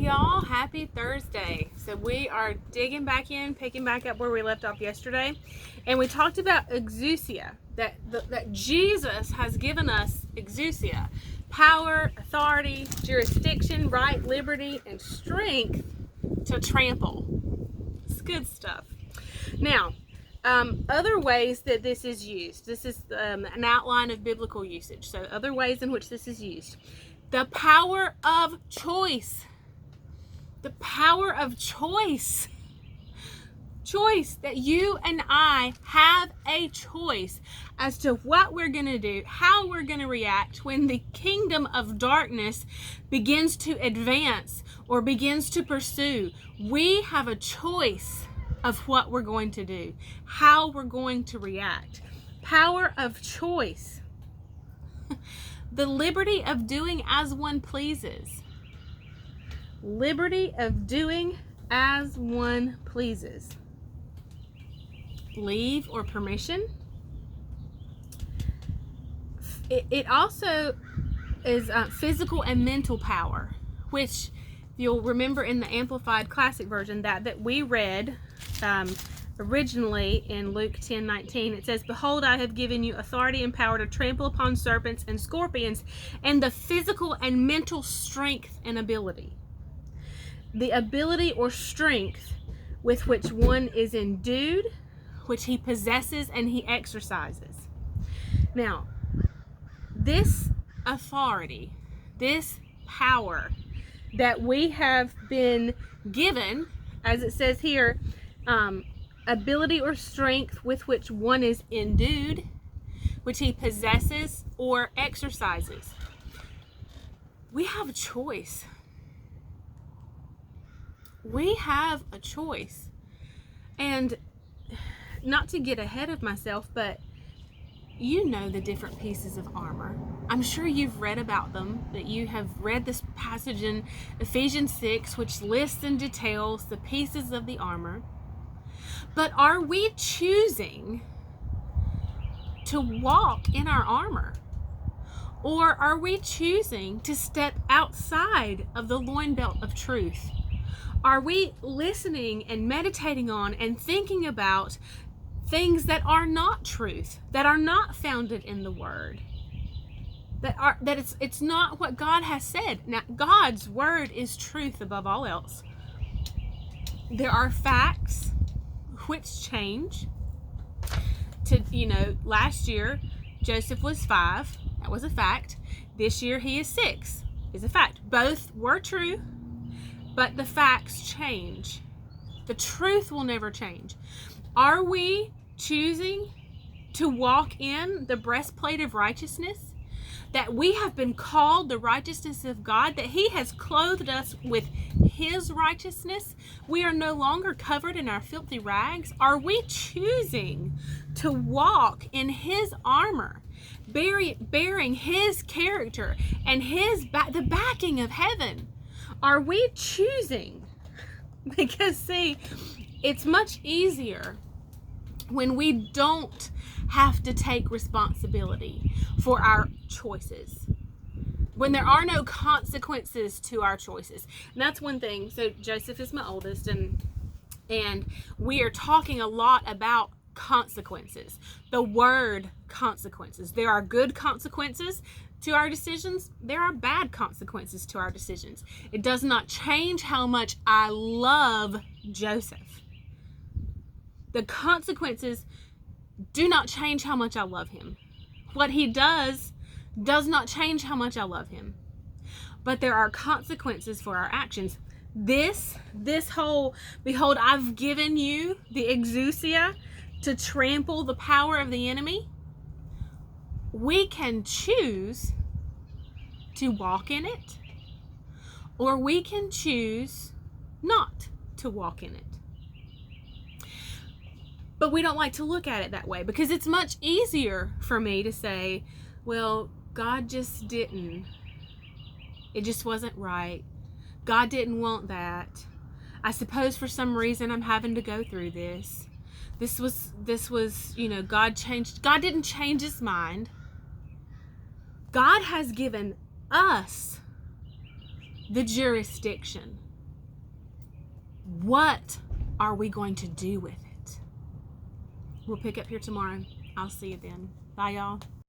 y'all. Happy Thursday. So we are digging back in, picking back up where we left off yesterday. And we talked about exousia, that Jesus has given us exousia, power, authority, jurisdiction, right, liberty, and strength to trample. It's good stuff. Now, other ways that this is used. This is an outline of biblical usage. So other ways in which this is used. The power of choice. The power of choice. Choice, that you and I have a choice as to what we're going to do, how we're going to react when the kingdom of darkness begins to advance or begins to pursue. We have a choice of what we're going to do, how we're going to react. Power of choice. The liberty of doing as one pleases. Liberty of doing as one pleases. Leave or permission. It also is physical and mental power, which you'll remember in the Amplified Classic Version that we read originally in Luke 10:19. It says, "Behold, I have given you authority and power to trample upon serpents and scorpions, and the physical and mental strength and ability." The ability or strength with which one is endued, which he possesses and he exercises. Now, this authority, this power that we have been given, as it says here, ability or strength with which one is endued, which he possesses or exercises. We have a choice. We have a choice. And not to get ahead of myself, but you know the different pieces of armor. I'm sure you've read about them, that you have read this passage in Ephesians 6, which lists and details the pieces of the armor. But are we choosing to walk in our armor? Or are we choosing to step outside of the loin belt of truth? Are we listening and meditating on and thinking about things that are not truth, that are not founded in the Word, that it's not what God has said? Now, God's Word is truth above all else. There are facts which change. Last year Joseph was 5. That was a fact. This year he is 6. Is a fact. Both were true. But the facts change. The truth will never change. Are we choosing to walk in the breastplate of righteousness? That we have been called the righteousness of God, that he has clothed us with his righteousness. We are no longer covered in our filthy rags. Are we choosing to walk in his armor, bearing his character and the backing of heaven? Are we choosing? Because see, it's much easier when we don't have to take responsibility for our choices, when there are no consequences to our choices. And that's one thing. So Joseph is my oldest, and we are talking a lot about consequences. The word consequences. There are good consequences to our decisions. There are bad consequences to our decisions. It does not change how much I love Joseph. The consequences do not change how much I love him. What he does not change how much I love him. But there are consequences for our actions. This whole, behold, I've given you the exousia to trample the power of the enemy. We can choose to walk in it, or we can choose not to walk in it. But we don't like to look at it that way, because it's much easier for me to say, well, God just didn't. It just wasn't right. God didn't want that. I suppose for some reason I'm having to go through this. This was, God didn't change his mind. God has given us the jurisdiction What are we going to do with it? We'll pick up here tomorrow. I'll see you then. Bye, y'all.